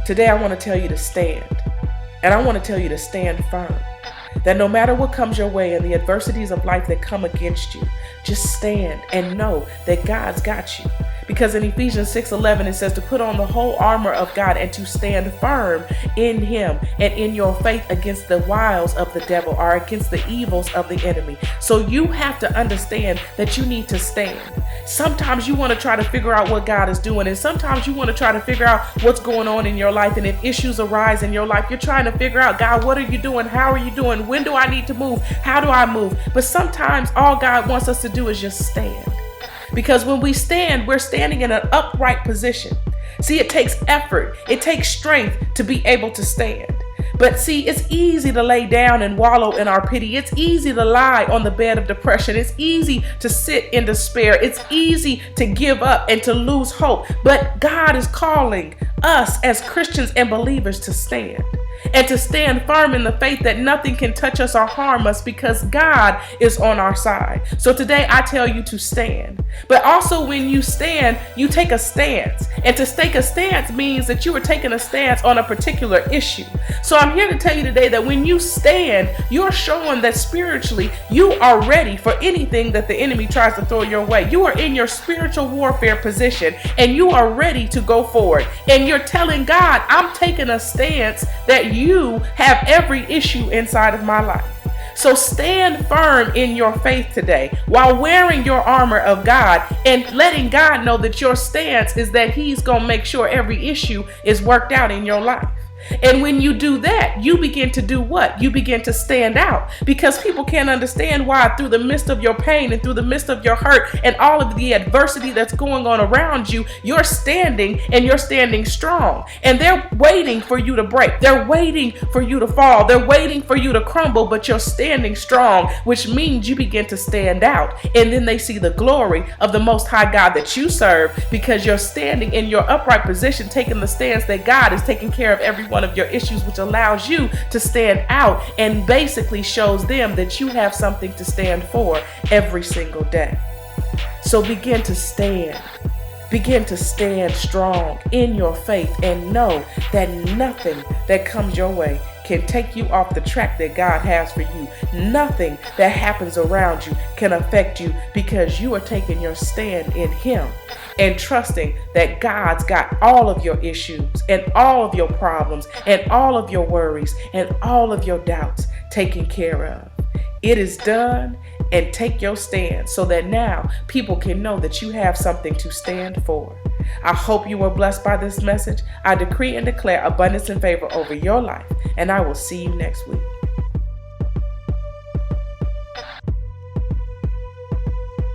Today I want to tell you to stand. And I want to tell you to stand firm. That no matter what comes your way and the adversities of life that come against you, just stand and know that God's got you. Because in Ephesians 6:11 it says to put on the whole armor of God and to stand firm in Him and in your faith against the wiles of the devil or against the evils of the enemy. So you have to understand that you need to stand. Sometimes you want to try to figure out what God is doing, and sometimes you want to try to figure out what's going on in your life. And if issues arise in your life, you're trying to figure out, God, what are you doing? How are you doing? When do I need to move? How do I move? But sometimes all God wants us to do is just stand. Because when we stand, we're standing in an upright position. See, it takes effort. It takes strength to be able to stand. But see, it's easy to lay down and wallow in our pity. It's easy to lie on the bed of depression. It's easy to sit in despair. It's easy to give up and to lose hope. But God is calling us as Christians and believers to stand. And to stand firm in the faith that nothing can touch us or harm us because God is on our side. So today I tell you to stand. But also when you stand, you take a stance. And to take a stance means that you are taking a stance on a particular issue. So I'm here to tell you today that when you stand, you're showing that spiritually you are ready for anything that the enemy tries to throw your way. You are in your spiritual warfare position and you are ready to go forward. And you're telling God, I'm taking a stance that you have every issue inside of my life. So stand firm in your faith today while wearing your armor of God and letting God know that your stance is that He's going to make sure every issue is worked out in your life. And when you do that, you begin to do what? You begin to stand out, because people can't understand why through the midst of your pain and through the midst of your hurt and all of the adversity that's going on around you, you're standing and you're standing strong. And they're waiting for you to break. They're waiting for you to fall. They're waiting for you to crumble, but you're standing strong, which means you begin to stand out. And then they see the glory of the Most High God that you serve, because you're standing in your upright position, taking the stance that God is taking care of every one of your issues, which allows you to stand out and basically shows them that you have something to stand for every single day. So begin to stand. Begin to stand strong in your faith and know that nothing that comes your way can take you off the track that God has for you. Nothing that happens around you can affect you, because you are taking your stand in Him and trusting that God's got all of your issues and all of your problems and all of your worries and all of your doubts taken care of. It is done. And take your stand so that now people can know that you have something to stand for. I hope you were blessed by this message. I decree and declare abundance and favor over your life, and I will see you next week.